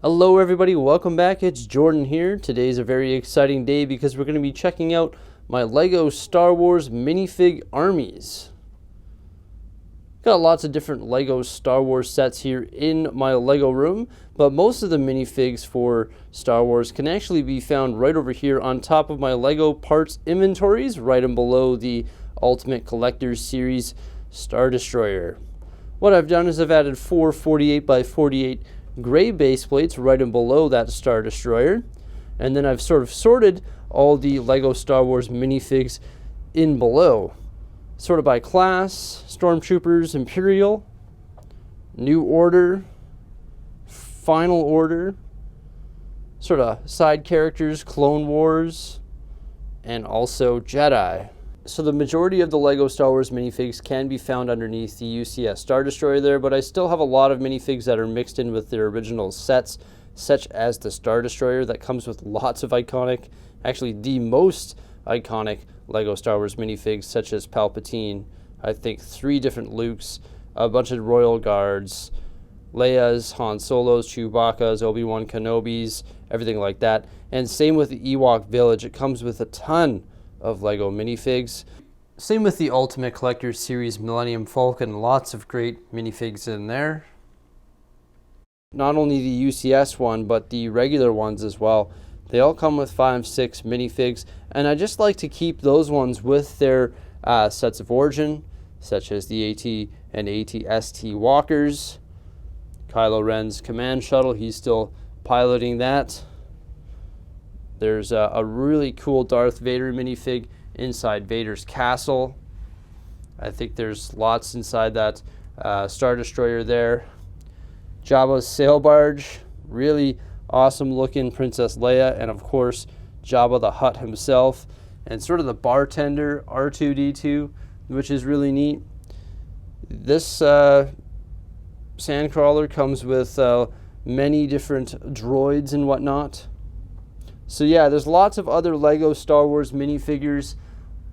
Hello everybody, welcome back. It's Jordan here. Today's a very exciting day because we're going to be checking out my LEGO Star Wars minifig armies. Got lots of different LEGO Star Wars sets here in my LEGO room, but most of the minifigs for Star Wars can actually be found right over here on top of my LEGO parts inventories, right and below the Ultimate Collector's Series Star Destroyer. What I've done is I've added 4 48 by 48 gray base plates right and below that Star Destroyer, and then I've sort of sorted all the LEGO Star Wars minifigs in below, sort of by class: Stormtroopers, Imperial, New Order, Final Order, sort of side characters, Clone Wars, and also Jedi. So the majority of the LEGO Star Wars minifigs can be found underneath the UCS Star Destroyer there, but I still have a lot of minifigs that are mixed in with their original sets, such as the Star Destroyer that comes with lots of iconic, actually the most iconic LEGO Star Wars minifigs, such as Palpatine, I think 3 different Lukes, a bunch of Royal Guards, Leia's, Han Solo's, Chewbacca's, Obi-Wan Kenobi's, everything like that. And same with the Ewok Village. It comes with a ton of LEGO minifigs. Same with the Ultimate Collector's Series Millennium Falcon, lots of great minifigs in there. Not only the UCS one, but the regular ones as well. They all come with 5-6 minifigs, and I just like to keep those ones with their sets of origin, such as the AT and AT-ST walkers. Kylo Ren's command shuttle, he's still piloting that. There's a really cool Darth Vader minifig inside Vader's castle. I think there's lots inside that Star Destroyer there. Jabba's sail barge, really awesome looking Princess Leia, and of course Jabba the Hutt himself, and sort of the bartender R2-D2, which is really neat. This Sandcrawler comes with many different droids and whatnot. So yeah, there's lots of other LEGO Star Wars minifigures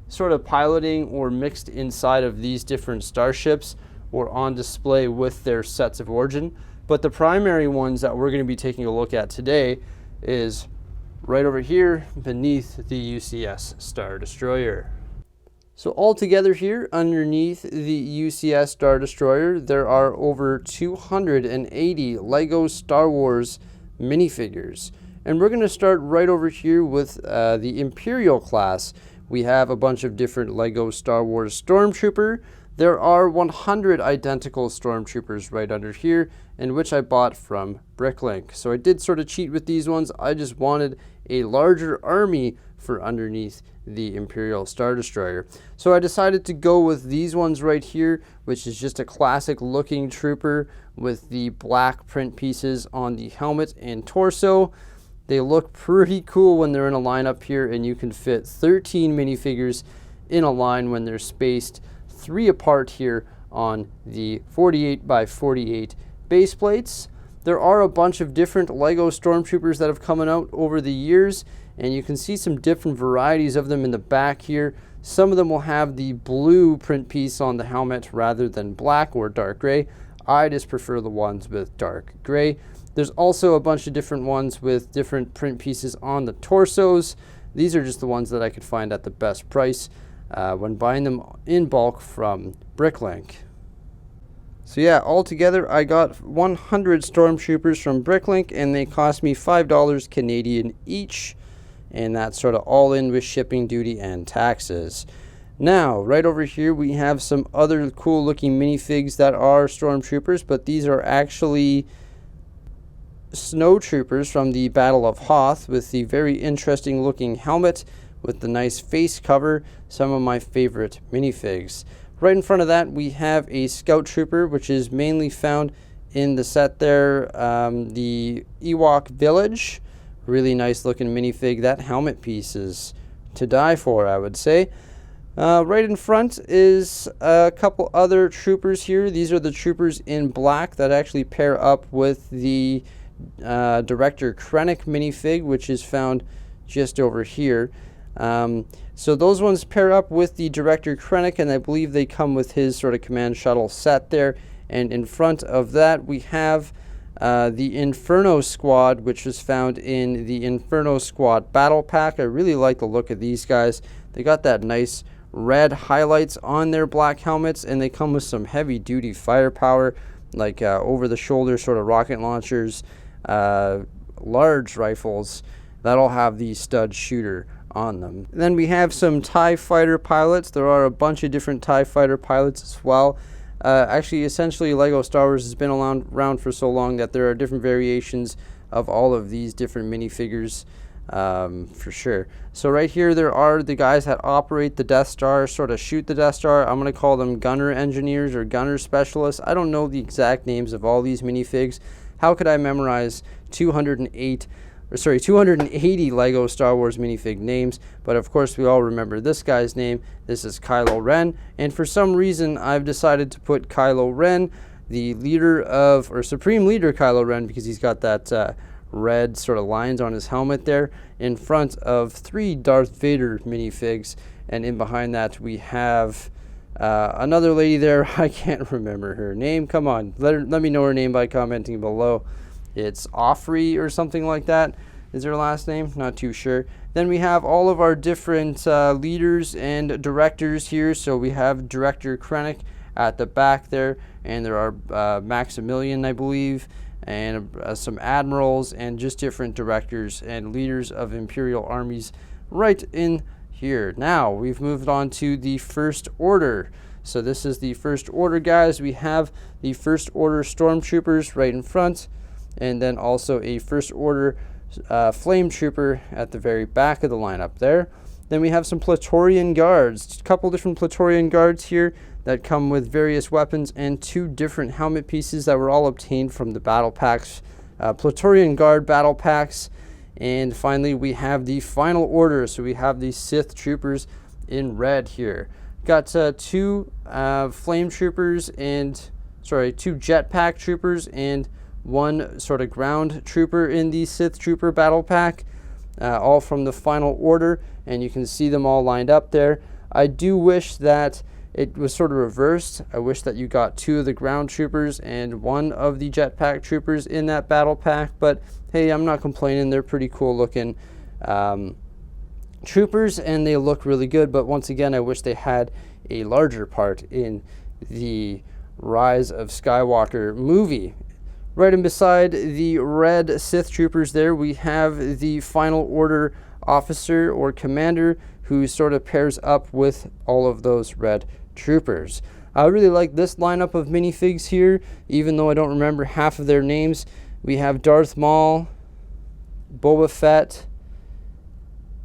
sort of piloting or mixed inside of these different starships or on display with their sets of origin. But the primary ones that we're going to be taking a look at today is right over here beneath the UCS Star Destroyer. So all together here underneath the UCS Star Destroyer, there are over 280 LEGO Star Wars minifigures. And we're going to start right over here with the Imperial class. We have a bunch of different LEGO Star Wars Stormtrooper. There are 100 identical Stormtroopers right under here, and which I bought from Bricklink. So I did sort of cheat with these ones. I just wanted a larger army for underneath the Imperial Star Destroyer. So I decided to go with these ones right here, which is just a classic looking trooper with the black print pieces on the helmet and torso. They look pretty cool when they're in a line up here, and you can fit 13 minifigures in a line when they're spaced 3 apart here on the 48 by 48 base plates. There are a bunch of different LEGO Stormtroopers that have come out over the years, and you can see some different varieties of them in the back here. Some of them will have the blue print piece on the helmet rather than black or dark gray. I just prefer the ones with dark gray. There's also a bunch of different ones with different print pieces on the torsos. These are just the ones that I could find at the best price when buying them in bulk from Bricklink. So yeah, altogether I got 100 Stormtroopers from Bricklink, and they cost me $5 Canadian each, and that's sort of all in with shipping, duty, and taxes. Now, right over here we have some other cool looking minifigs that are Stormtroopers, but these are actually snow troopers from the Battle of Hoth with the very interesting looking helmet with the nice face cover. Some of my favorite minifigs. Right in front of that we have a scout trooper, which is mainly found in the set there, the Ewok Village. Really nice looking minifig. That helmet piece is to die for, I would say. Right in front is a couple other troopers here. These are the troopers in black that actually pair up with the Director Krennic minifig, which is found just over here. So those ones pair up with the Director Krennic, and I believe they come with his sort of command shuttle set there. And in front of that we have the Inferno Squad, which was found in the Inferno Squad Battle Pack. I really like the look of these guys. They got that nice red highlights on their black helmets, and they come with some heavy duty firepower, like over the shoulder sort of rocket launchers, large rifles that all have the stud shooter on them. Then we have some TIE fighter pilots. There are a bunch of different TIE fighter pilots as well. Actually, essentially, LEGO Star Wars has been around for so long that there are different variations of all of these different minifigures, for sure. So right here, there are the guys that operate the Death Star, sort of shoot the Death Star. I'm going to call them gunner engineers or gunner specialists. I don't know the exact names of all these minifigs. How could I memorize 280 LEGO Star Wars minifig names? But of course we all remember this guy's name. This is Kylo Ren, and for some reason I've decided to put Kylo Ren, the leader of, or Supreme Leader Kylo Ren, because he's got that red sort of lines on his helmet there, in front of 3 Darth Vader minifigs, and in behind that we have another lady there. I can't remember her name. Come on, let me know her name by commenting below. It's Offrey or something like that is her last name, not too sure. Then we have all of our different leaders and directors here. So we have Director Krennic at the back there, and there are Maximilian, I believe, and some admirals, and just different directors and leaders of Imperial armies right in here. Now we've moved on to the First Order. So this is the First Order, guys. We have the First Order Stormtroopers right in front, and then also a First Order Flame Trooper at the very back of the lineup there. Then we have some Praetorian Guards, a couple different Praetorian Guards here that come with various weapons and 2 different helmet pieces that were all obtained from the battle packs, Praetorian Guard battle packs. And finally we have the Final Order. So we have the Sith Troopers in red here. Got 2 Flame Troopers and, 2 Jetpack Troopers and 1 sort of ground trooper in the Sith Trooper battle pack, all from the Final Order, and you can see them all lined up there. I do wish that it was sort of reversed. I wish that you got 2 of the ground troopers and 1 of the jetpack troopers in that battle pack, but hey, I'm not complaining. They're pretty cool looking troopers, and they look really good, but once again, I wish they had a larger part in the Rise of Skywalker movie. Right in beside the red Sith Troopers there, we have the Final Order officer or commander who sort of pairs up with all of those red troopers. I really like this lineup of minifigs here, even though I don't remember half of their names. We have Darth Maul, Boba Fett,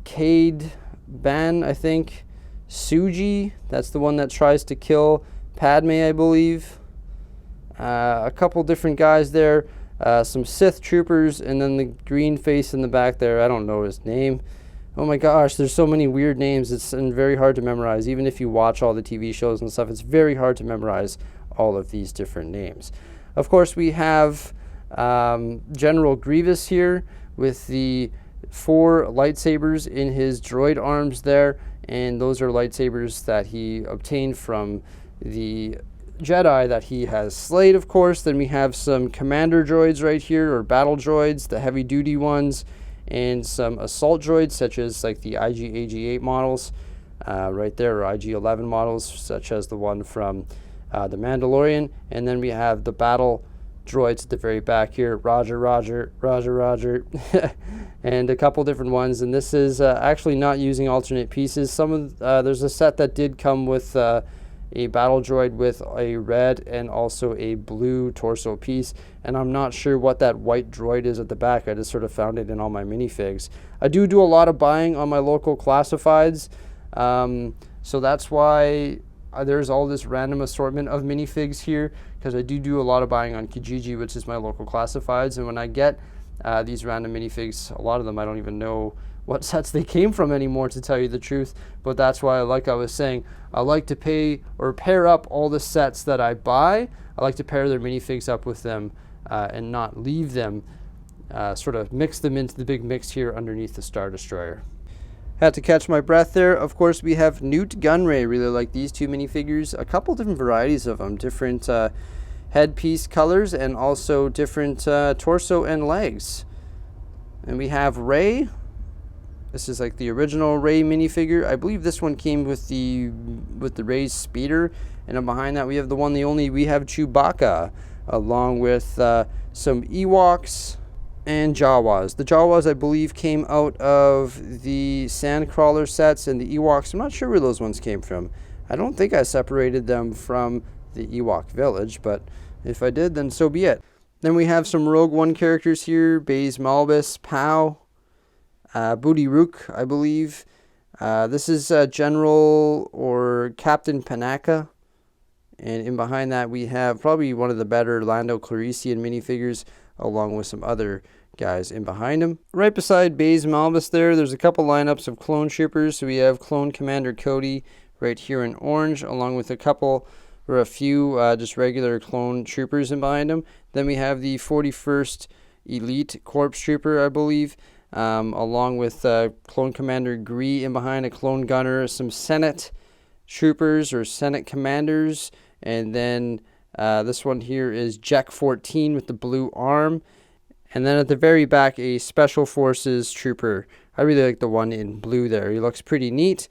Cade Ban, I think, Suji, that's the one that tries to kill Padme, I believe. A couple different guys there, some Sith troopers, and then the green face in the back there. I don't know his name. Oh my gosh, there's so many weird names. It's very hard to memorize. Even if you watch all the TV shows and stuff, it's very hard to memorize all of these different names. Of course, we have General Grievous here with the 4 lightsabers in his droid arms there, and those are lightsabers that he obtained from the Jedi that he has slayed, of course. Then we have some commander droids right here, or battle droids, the heavy duty ones, and some assault droids such as like the IG-AG-8 models right there, or IG-11 models such as the one from the Mandalorian. And then we have the battle droids at the very back here, Roger, Roger, Roger, Roger, and a couple different ones. And this is actually not using alternate pieces. Some of there's a set that did come with a battle droid with a red and also a blue torso piece, and I'm not sure what that white droid is at the back. I just sort of found it in all my minifigs. I do a lot of buying on my local classifieds, so that's why there's all this random assortment of minifigs here, because I do a lot of buying on Kijiji, which is my local classifieds, and when I get these random minifigs, a lot of them I don't even know what sets they came from anymore, to tell you the truth. But that's why, like I was saying, I like to pay or pair up all the sets that I buy. I like to pair their minifigs up with them and not leave them, sort of mix them into the big mix here underneath the Star Destroyer. Had to catch my breath there. Of course, we have Newt Gunray. Really like these 2 minifigures. A couple different varieties of them, different headpiece colors and also different torso and legs. And we have Rey. This is like the original Rey minifigure. I believe this one came with the Rey's speeder. And then behind that we have the one, the only, we have Chewbacca, along with some Ewoks and Jawas. The Jawas, I believe, came out of the Sandcrawler sets, and the Ewoks, I'm not sure where those ones came from. I don't think I separated them from the Ewok village, but if I did, then so be it. Then we have some Rogue One characters here: Baze Malbus, Pow, Booty Rook, I believe. This is General or Captain Panaka. And in behind that we have probably one of the better Lando Calrissian minifigures, along with some other guys in behind him. Right beside Baze Malbus there's a couple lineups of clone troopers. So we have Clone Commander Cody right here in orange, along with a couple or a few just regular clone troopers in behind him. Then we have the 41st Elite Corps Trooper, I believe, along with Clone Commander Gree in behind, a clone gunner, some Senate troopers or Senate commanders, and then this one here is Jack 14 with the blue arm. And then at the very back, a Special Forces trooper. I really like the one in blue there. He looks pretty neat.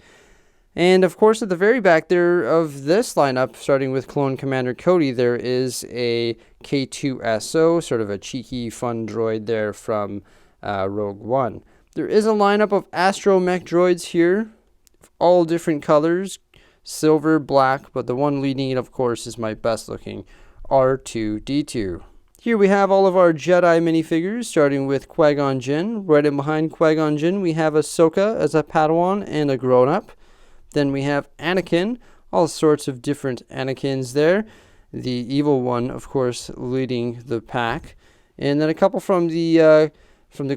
And of course, at the very back there of this lineup, starting with Clone Commander Cody, there is a K2SO, sort of a cheeky, fun droid there from Rogue One. There is a lineup of Astromech Droids here, all different colors, silver, black, but the one leading it, of course, is my best looking R2-D2. Here we have all of our Jedi minifigures, starting with Qui-Gon Jinn. Right in behind Qui-Gon Jinn, we have Ahsoka as a Padawan and a grown-up. Then we have Anakin, all sorts of different Anakins there. The evil one, of course, leading the pack. And then a couple from the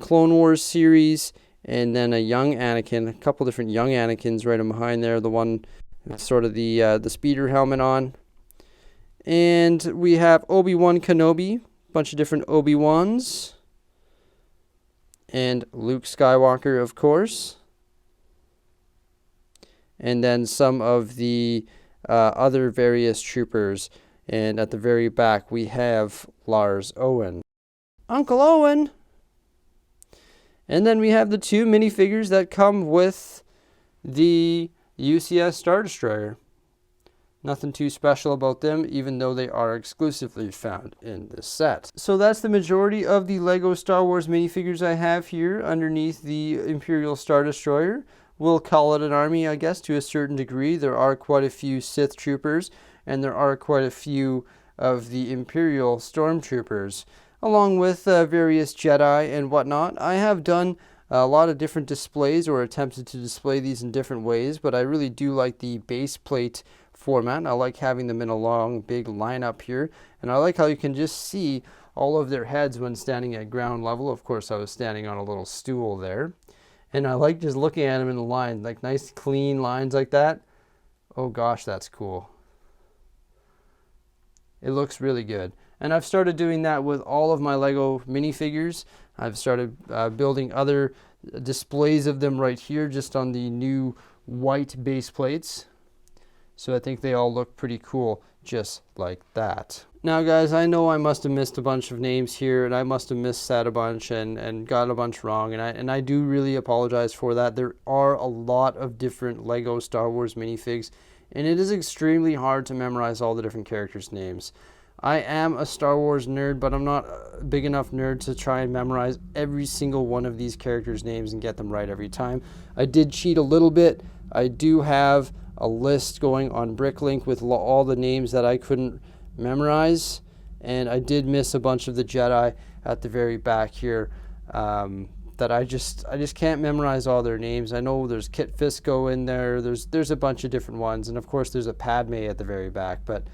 Clone Wars series, and then a young Anakin, a couple different young Anakins right in behind there. The one with sort of the speeder helmet on. And we have Obi-Wan Kenobi, a bunch of different Obi-Wans. And Luke Skywalker, of course. And then some of the other various troopers. And at the very back, we have Lars Owen. Uncle Owen! And then we have the two minifigures that come with the UCS Star Destroyer. Nothing too special about them, even though they are exclusively found in this set. So that's the majority of the LEGO Star Wars minifigures I have here underneath the Imperial Star Destroyer. We'll call it an army, I guess, to a certain degree. There are quite a few Sith troopers, and there are quite a few of the Imperial stormtroopers, along with various Jedi and whatnot. I have done a lot of different displays, or attempted to display these in different ways, but I really do like the base plate format. I like having them in a long, big lineup here, and I like how you can just see all of their heads when standing at ground level. Of course, I was standing on a little stool there. And I like just looking at them in the line, like nice clean lines like that. Oh gosh, that's cool. It looks really good. And I've started doing that with all of my LEGO minifigures. I've started building other displays of them right here, just on the new white base plates. So I think they all look pretty cool, just like that. Now guys, I know I must have missed a bunch of names here, and I must have missaid a bunch and got a bunch wrong, and I do really apologize for that. There are a lot of different LEGO Star Wars minifigs, and it is extremely hard to memorize all the different characters' names. I am a Star Wars nerd, but I'm not a big enough nerd to try and memorize every single one of these characters' names and get them right every time. I did cheat a little bit. I do have a list going on Bricklink with all the names that I couldn't memorize, and I did miss a bunch of the Jedi at the very back here that I just can't memorize all their names. I know there's Kit Fisto in there, there's a bunch of different ones, and of course there's a Padme at the very back, but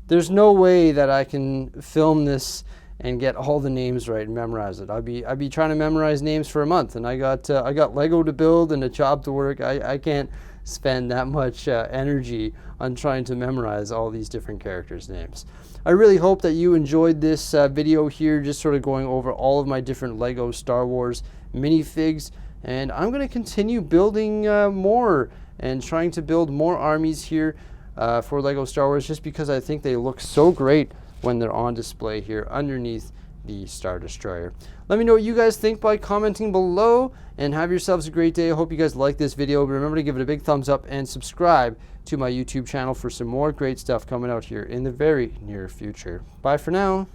there's no way that I can film this and get all the names right and memorize it. I'd be trying to memorize names for a month, and I got Lego to build and a job to work. I can't spend that much energy on trying to memorize all these different characters' names. I really hope that you enjoyed this video here, just sort of going over all of my different LEGO Star Wars minifigs, and I'm going to continue building more and trying to build more armies here for LEGO Star Wars, just because I think they look so great when they're on display here underneath the Star Destroyer. Let me know what you guys think by commenting below, and have yourselves a great day. I hope you guys like this video. Remember to give it a big thumbs up and subscribe to my YouTube channel for some more great stuff coming out here in the very near future. Bye for now.